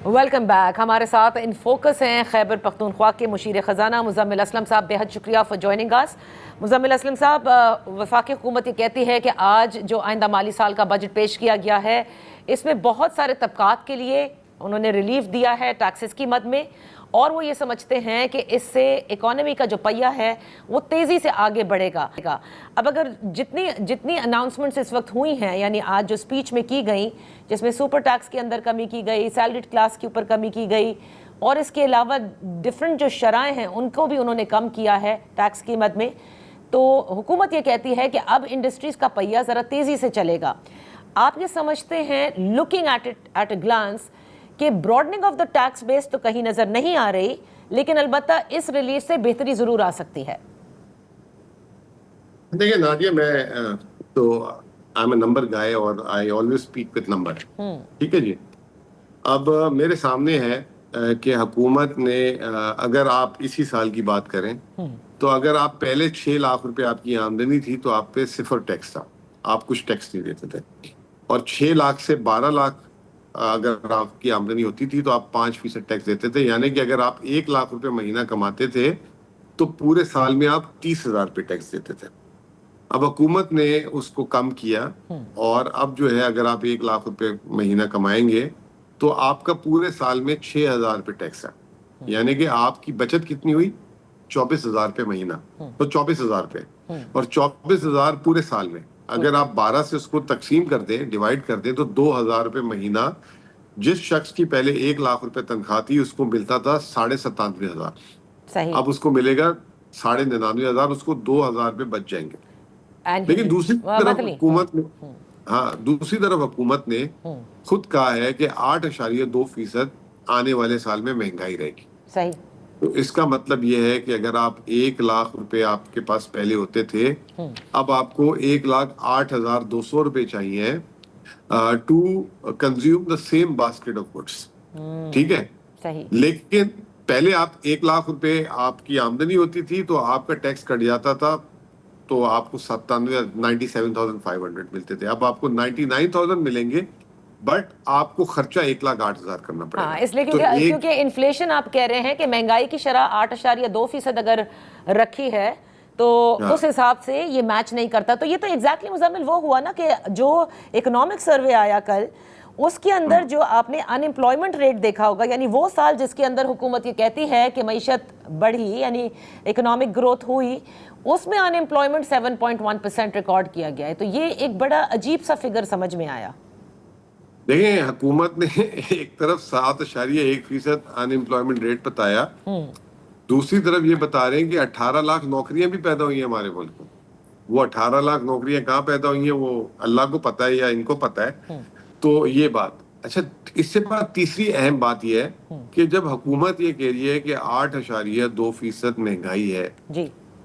Welcome back. ہمارے ساتھ in focus ہیں خیبر پختونخوا کے مشیر خزانہ مزمل اسلم صاحب. بے حد شکریہ فار جوائننگ اس. مزمل اسلم صاحب, وفاقی حکومت یہ کہتی ہے کہ آج جو آئندہ مالی سال کا بجٹ پیش کیا گیا ہے اس میں بہت سارے طبقات کے لیے انہوں نے ریلیف دیا ہے ٹیکسز کی مد میں, اور وہ یہ سمجھتے ہیں کہ اس سے اکانومی کا جو پہیہ ہے وہ تیزی سے آگے بڑھے گا. اب اگر جتنی اناؤنسمنٹس اس وقت ہوئی ہیں, یعنی آج جو سپیچ میں کی گئیں جس میں سپر ٹیکس کے اندر کمی کی گئی, سیلریڈ کلاس کے اوپر کمی کی گئی, اور اس کے علاوہ ڈفرنٹ جو شرائح ہیں ان کو بھی انہوں نے کم کیا ہے ٹیکس کی مد میں, تو حکومت یہ کہتی ہے کہ اب انڈسٹریز کا پہیہ ذرا تیزی سے چلے گا. آپ یہ سمجھتے ہیں لکنگ ایٹ اے گلانس کہ براڈننگ آف دا ٹیکس بیس تو کہیں نظر نہیں آ رہی, لیکن البتہ اس ریلیف سے بہتری ضرور آ سکتی ہے؟ دیکھیں نادیہ, میں تو آئی ایم اے نمبر گائے اور I always speak with number, ٹھیک ہے جی. اب میرے سامنے ہے کہ حکومت نے, اگر آپ اسی سال کی بات کریں تو اگر آپ پہلے 6 لاکھ روپے آپ کی آمدنی تھی تو آپ پہ 0 ٹیکس تھا, آپ کچھ ٹیکس نہیں دیتے تھے. اور 6 لاکھ سے 12 لاکھ اگر آپ کی آمدنی ہوتی تھی تو آپ 5% ٹیکس دیتے تھے, یعنی کہ اگر آپ 1 لاکھ روپے مہینہ کماتے تھے تو پورے سال میں آپ 30,000 روپے ٹیکس دیتے تھے. اب حکومت نے اس کو کم کیا, اور اب جو ہے اگر آپ 1 لاکھ روپے مہینہ کمائیں گے تو آپ کا پورے سال میں 6,000 روپے ٹیکس ہے, یعنی کہ آپ کی بچت کتنی ہوئی, 24,000 روپے مہینہ, تو 24,000 روپے, اور 24,000 پورے سال میں اگر آپ 12 سے اس کو تقسیم کر دیں, ڈیوائڈ کر دیں, تو 2,000 روپے مہینہ جس شخص کی پہلے 1 لاکھ روپے تنخواہ تھی اس کو ملتا تھا 97,500, اب اس کو ملے گا 99,500, اس کو 2,000 روپے بچ جائیں گے. لیکن دوسری طرف حکومت نے خود کہا ہے کہ 8.2% آنے والے سال میں مہنگائی رہے گی. صحیح. تو اس کا مطلب یہ ہے کہ اگر آپ 1 لاکھ روپے آپ کے پاس پہلے ہوتے تھے, اب آپ کو 1,08,200 روپے چاہیے to consume the same basket of goods, ٹھیک ہے. لیکن پہلے آپ 1 لاکھ روپے آپ کی آمدنی ہوتی تھی تو آپ کا ٹیکس کٹ جاتا تھا, تو آپ کو 97,500 ملتے تھے. اب آپ کو 99,000 ملیں گے, بٹ آپ کو خرچہ 1,08,000 کرنا پڑے گا. اس لیے کیونکہ انفلیشن آپ کہہ رہے ہیں کہ مہنگائی کی شرح 8.2% اگر رکھی ہے تو اس حساب سے یہ میچ نہیں کرتا. تو یہ تو ایگزیکٹلی مزمل وہ ہوا نا کہ جو اکنامک سروے آیا کل, اس کے اندر جو آپ نے ان امپلائمنٹ ریٹ دیکھا ہوگا, یعنی وہ سال جس کے اندر حکومت یہ کہتی ہے کہ معیشت بڑھی یعنی اکنامک گروتھ ہوئی, اس میں ان امپلائمنٹ 7.1% ریکارڈ کیا گیا ہے. تو یہ ایک بڑا عجیب سا فگر سمجھ میں آیا. دیکھیں حکومت نے ایک طرف 7.1% ان امپلائمنٹ ریٹ بتایا, دوسری طرف یہ بتا رہے ہیں کہ 18 لاکھ نوکریاں بھی پیدا ہوئی ہیں ہمارے ملک میں. وہ 18 لاکھ نوکریاں کہاں پیدا ہوئی ہیں وہ اللہ کو پتہ ہے یا ان کو پتہ ہے. تو یہ بات اچھا. اس سے بعد تیسری اہم بات یہ ہے کہ جب حکومت یہ کہہ رہی ہے کہ 8.2% مہنگائی ہے,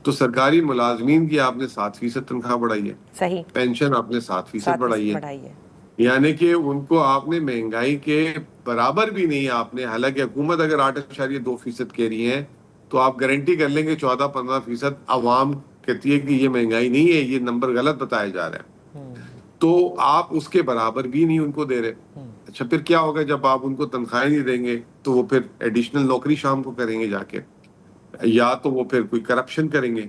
تو سرکاری ملازمین کی آپ نے 7% تنخواہ بڑھائی ہے, صحیح, پینشن آپ نے 7% بڑھائی ہے, یعنی کہ ان کو آپ نے مہنگائی کے برابر بھی نہیں آپ نے. حالانکہ حکومت اگر 8.2% کہہ رہی ہے تو آپ گارنٹی کر لیں گے 14-15% عوام کہتی ہے کہ یہ مہنگائی نہیں ہے, یہ نمبر غلط بتایا جا رہا ہے, تو آپ اس کے برابر بھی نہیں ان کو دے رہے. اچھا پھر کیا ہوگا جب آپ ان کو تنخواہیں نہیں دیں گے, تو وہ پھر ایڈیشنل نوکری شام کو کریں گے جا کے, یا تو وہ پھر کوئی کرپشن کریں گے.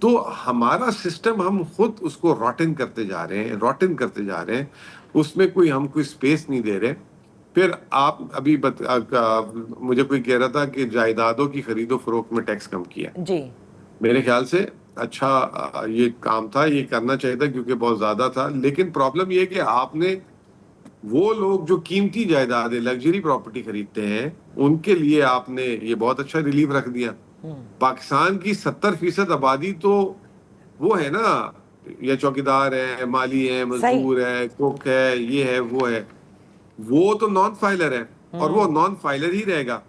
تو ہمارا سسٹم ہم خود اس کو روٹن کرتے جا رہے ہیں, اس میں ہم کوئی سپیس نہیں دے رہے. پھر آپ ابھی مجھے کوئی کہہ رہا تھا کہ جائیدادوں کی خرید و فروخت میں ٹیکس کم کیا. جی, میرے خیال سے اچھا یہ کام تھا, یہ کرنا چاہیے تھا کیونکہ بہت زیادہ تھا. لیکن پرابلم یہ کہ آپ نے وہ لوگ جو قیمتی جائیدادیں لگژری پراپرٹی خریدتے ہیں ان کے لیے آپ نے یہ بہت اچھا ریلیف رکھ دیا. پاکستان کی 70% آبادی تو وہ ہے نا, یا چوکیدار ہے, مالی ہے, مزدور ہے, کوک ہے, یہ ہے, وہ تو نان فائلر ہے, اور وہ نان فائلر ہی رہے گا.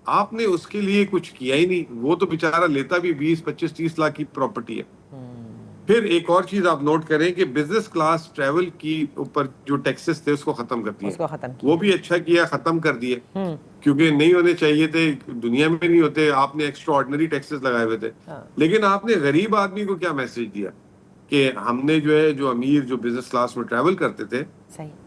آپ نے اس کے لیے کچھ کیا ہی نہیں. وہ تو بیچارہ لیتا بھی 20, 25, 30 لاکھ کی پراپرٹی ہے. پھر ایک اور چیز آپ نوٹ کریں کہ بزنس کلاس ٹریول کی اوپر جو ٹیکسز تھے اس کو ختم کر دیے, وہ بھی اچھا کیا, ختم کر دیے, کیونکہ نہیں ہونے چاہیے تھے, دنیا میں نہیں ہوتے. آپ نے ایکسٹرا آرڈنری ٹیکسز لگائے ہوئے تھے, لیکن آپ نے غریب آدمی کو کیا میسج دیا کہ ہم نے جو امیر بزنس کلاس میں ٹریول کرتے تھے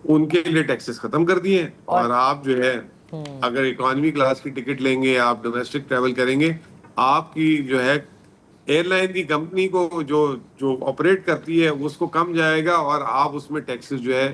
ان کے لیے ٹیکسز ختم کر دیے, اور آپ جو ہے اگر اکانومی کلاس کی ٹکٹ لیں گے, آپ ڈومیسٹک ٹریول کریں گے, آپ کی جو ہے ایئر لائن کی کمپنی کو جو آپریٹ کرتی ہے اس کو کم جائے گا, اور آپ اس میں ٹیکسز جو ہے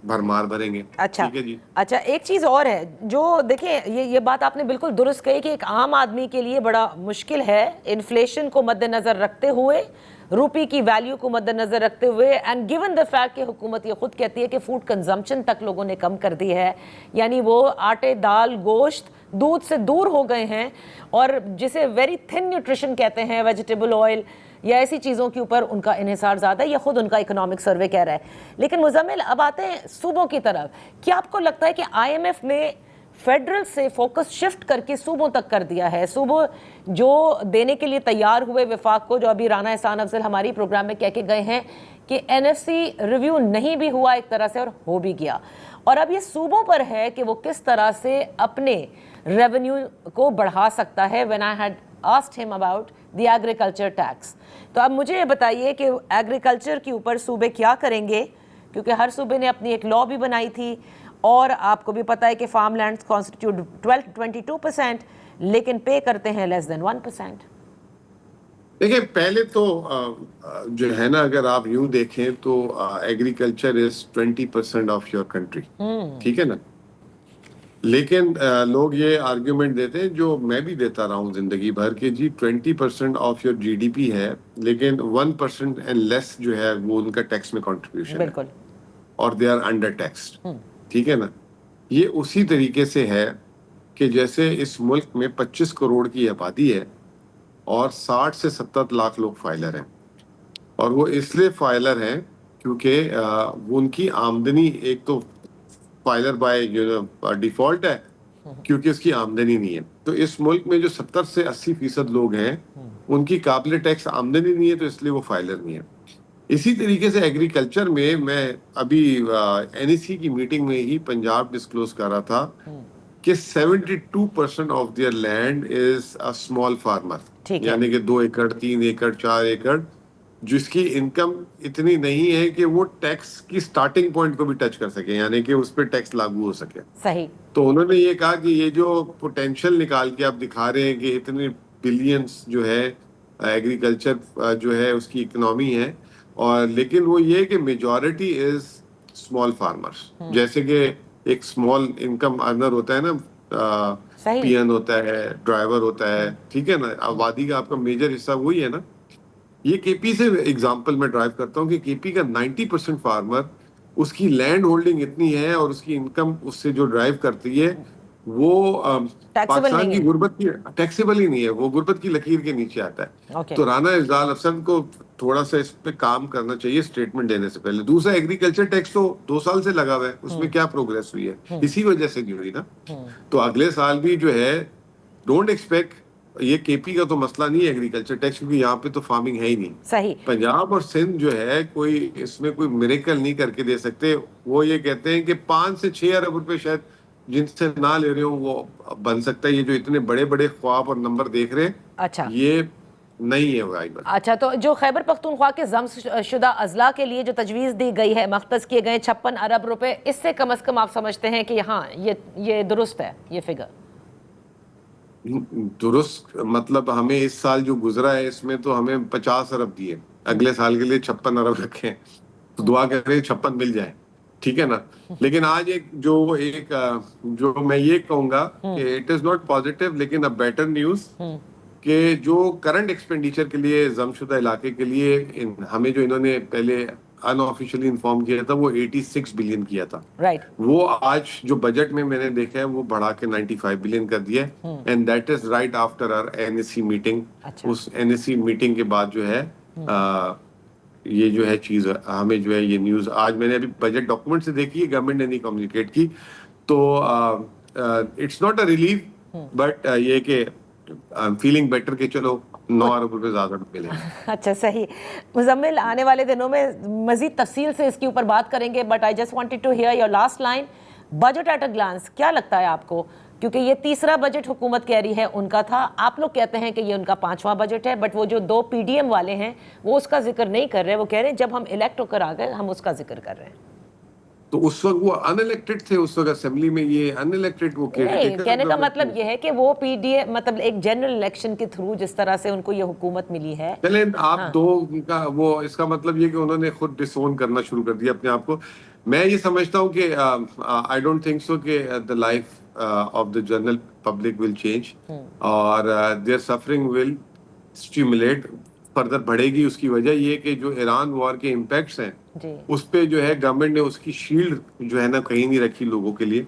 بھرمار بھریں گے. اچھا ٹھیک ہے جی. اچھا, ایک چیز اور ہے جو دیکھیں, یہ بات آپ نے بالکل درست کہی کہ ایک عام آدمی کے لیے بڑا مشکل ہے انفلیشن کو مد نظر رکھتے ہوئے, روپی کی ویلیو کو مد نظر رکھتے ہوئے, اینڈ گیون دا فیکٹ کہ حکومت یہ خود کہتی ہے کہ فوڈ کنزمپشن تک لوگوں نے کم کر دی ہے, یعنی وہ آٹے, دال, گوشت, دودھ سے دور ہو گئے ہیں, اور جسے ویری تھن نیوٹریشن کہتے ہیں, ویجیٹیبل آئل یا ایسی چیزوں کے اوپر ان کا انحصار زیادہ ہے, یہ خود ان کا اکنامک سروے کہہ رہا ہے. لیکن مزمل, اب آتے ہیں صوبوں کی طرف. کیا آپ کو لگتا ہے کہ آئی ایم ایف نے فیڈرل سے فوکس شفٹ کر کے صوبوں تک کر دیا ہے؟ صوبوں جو دینے کے لیے تیار ہوئے وفاق کو, جو ابھی رانا احسان افضل ہماری پروگرام میں کہہ کے گئے ہیں کہ این ایف سی ریویو نہیں بھی ہوا ایک طرح سے اور ہو بھی گیا, اور اب یہ صوبوں پر ہے کہ وہ کس طرح سے اپنے ریونیو کو بڑھا سکتا ہے. when I had asked him about the agriculture tax, تو اب مجھے یہ بتائیے کہ ایگریکلچر کے اوپر صوبے کیا کریں گے, کیونکہ ہر صوبے نے اپنی ایک لا بھی بنائی تھی, اور آپ کو بھی پتہ ہے کہ فارم لینڈز کانسٹیٹیوٹ 22%, لیکن پے کرتے ہیں لیس دین 1%. دیکھیں, پہلے تو جو ہے نا, اگر آپ یوں دیکھیں تو agriculture is 20% of your country. ٹھیک ہے نا, لیکن لوگ یہ آرگیومنٹ دیتے ہیں, جو میں بھی دیتا رہا ہوں زندگی بھر, کہ جی 20% of your G D P ہے, لیکن 1% اینڈ لیس جو ہے وہ ان کا ٹیکس میں کنٹریبیوشن ہے, بالکل, اور دے آر انڈر ٹیکسڈ. ٹھیک ہے نا. یہ اسی طریقے سے ہے کہ جیسے اس ملک میں 25 کروڑ کی آبادی ہے اور 60 سے 70 لاکھ لوگ فائلر ہیں, اور وہ اس لیے فائلر ہیں کیونکہ وہ ان کی آمدنی, ایک تو فائلر بائی ڈیفالٹ ہے کیونکہ اس کی آمدنی نہیں ہے. تو اس ملک میں جو 70 سے 80% لوگ ہیں ان کی قابل ٹیکس آمدنی نہیں ہے, تو اس لیے وہ فائلر نہیں ہے. اسی طریقے سے ایگریکلچر میں ابھی این ای سی کی میٹنگ میں ہی پنجاب ڈسکلوز کر رہا تھا کہ 72% of their land is a small farmer, یعنی کہ 2 ایکڑ, 3 ایکڑ, 4 ایکڑ, جس کی انکم اتنی نہیں ہے کہ وہ ٹیکس کی سٹارٹنگ پوائنٹ کو بھی ٹچ کر سکے, یعنی کہ اس پہ ٹیکس لاگو ہو سکے. صحیح. تو انہوں نے یہ کہا کہ یہ جو پوٹینشیل نکال کے آپ دکھا رہے ہیں کہ اتنے بلینز جو ہے ایگریکلچر جو ہے اس کی اکنامی ہے, اور لیکن وہ یہ کہ میجورٹی از اسمال فارمرز. جیسے کہ ایک اسمال انکم ارنر ہوتا ہے نا, پی این ہوتا ہے, ڈرائیور ہوتا ہے, ٹھیک ہے نا, آبادی کا آپ کا میجر حصہ وہی ہے نا. یہ کے پی سے ایگزامپل میں ڈرائیو کرتا ہوں کہ کے پی کا 90% فارمر, اس کی لینڈ ہولڈنگ اتنی ہے اور اس کی انکم اس سے جو ڈرائیو کرتی ہے وہ پاکستان کی غربت کی ٹیکسیبل ہی نہیں ہے, وہ غربت کی لکیر کے نیچے آتا ہے. تو رانا افضل افسر کو تھوڑا سا اس پہ کام کرنا چاہیے اسٹیٹمنٹ دینے سے پہلے. دوسرا, ایگریکلچر ٹیکس تو 2 سال سے لگا ہوا ہے, اس میں کیا پروگریس ہوئی ہے؟ اسی وجہ سے نہیں ہوئی نا. تو اگلے سال بھی جو ہے ڈونٹ ایکسپیکٹ, یہ کے پی کا تو مسئلہ نہیں ہے ایگریکلچر ٹیکس, کیونکہ یہاں پہ تو فارمنگ ہے ہی نہیں. صحیح. پنجاب اور سندھ جو ہے کوئی اس میں کوئی میریکل نہیں کر کے دے سکتے. وہ یہ کہتے ہیں کہ 5 سے 6 ارب روپے شاید جن سے نہ لے رہے ہوں وہ بن سکتا ہے. یہ جو اتنے بڑے بڑے خواب اور نمبر دیکھ رہے ہیں, اچھا, یہ نہیں ہے غائب. اچھا, تو جو خیبر پختونخوا کے ضم شدہ اضلاع کے لیے جو تجویز دی گئی ہے, مختص کیے گئے 56 ارب روپے, اس سے کم از کم آپ سمجھتے ہیں کہ ہاں یہ درست ہے یہ فگر؟ درست مطلب ہمیں اس سال جو گزرا ہے اس میں تو ہمیں 50 ارب دیے, اگلے سال کے لیے 56 ارب رکھیں, تو دعا کریں 56 مل جائے. ٹھیک ہے نا. لیکن آج جو میں یہ کہوں گا کہ اٹ از ناٹ پازیٹیو, لیکن ا بیٹر نیوز کہ جو کرنٹ ایکسپینڈیچر کے لیے ضم شدہ علاقے کے لیے ہمیں جو انہوں نے پہلے ان آفیشلی انفارم کیا تھا وہ 86 بلین کیا تھا, وہ آج جو بجٹ میں نے دیکھا ہے وہ بڑھا کے 95 بلین کر دیا ہے. And that is right after our N S C meeting. اس این ایس سی میٹنگ کے بعد جو ہے یہ جو ہے چیز ہمیں جو ہے یہ نیوز آج میں نے ابھی بجٹ ڈاکومنٹ سے دیکھی ہے, گورنمنٹ نے نہیں کمیونیکیٹ کی. تو it's not a relief, but یہ کہ آئی ایم فیلنگ بیٹر کہ چلو 9 ارب روپے زیادہ ملے. اچھا, صحیح. مزمل, آنے والے دنوں میں مزید تفصیل سے اس کے اوپر بات کریں گے, but I just wanted to hear your last line. Budget at a glance, کیا لگتا ہے آپ کو, کیونکہ یہ تیسرا بجٹ حکومت کہہ رہی ہے ان کا تھا, آپ لوگ کہتے ہیں کہ یہ ان کا 5واں بجٹ ہے, بٹ وہ جو 2 پی ڈی ایم والے ہیں وہ اس کا ذکر نہیں کر رہے, وہ کہہ رہے ہیں جب ہم الیکٹ ہو کر آ گئے ہم اس کا ذکر کر رہے ہیں. تو اس وقت وہ ان الیکٹڈ تھے, اس وقت اسمبلی میں یہ ان الیکٹڈ وہ نہیں, کہنے کا مطلب یہ ہے کہ وہ پی ڈی اے مطلب ایک جنرل الیکشن کے تھرو جس طرح سے ان کو یہ حکومت ملی ہے. چلیں آپ دو کا وہ اس کا مطلب یہ کہ انہوں نے خود ڈسون کرنا شروع کر دیا اپنے آپ کو. میں یہ سمجھتا ہوں کہ آئی ڈونٹ تھنک سو کہ the life of the general public will change اور their suffering will stimulate further بڑھے گی. اس کی وجہ یہ کہ جو ایران وار کے امپیکٹس ہیں اس پہ جو ہے گورنمنٹ نے اس کی شیلڈ جو ہے نا کہیں نہیں رکھی لوگوں کے لیے.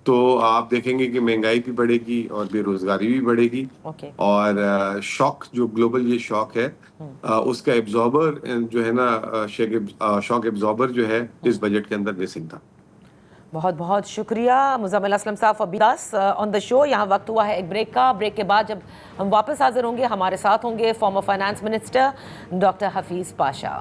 تو آپ دیکھیں گے کہ مہنگائی بھی بڑھے گی اور بے روزگاری بھی بڑھے گی, اور شاک جو گلوبل یہ شاک ہے اس کا ایبزاربر جو ہے نا شاک ایبزاربر جو ہے اس بجٹ کے اندر مسنگ تھا. بہت بہت شکریہ مزمل اسلم صاحب فار بیئنگ وذ اس آن دا شو. یہاں وقت ہوا ہے ایک بریک کا. بریک کے بعد جب ہم واپس حاضر ہوں گے ہمارے ساتھ ہوں گے former finance minister doctor Hafeez Pasha.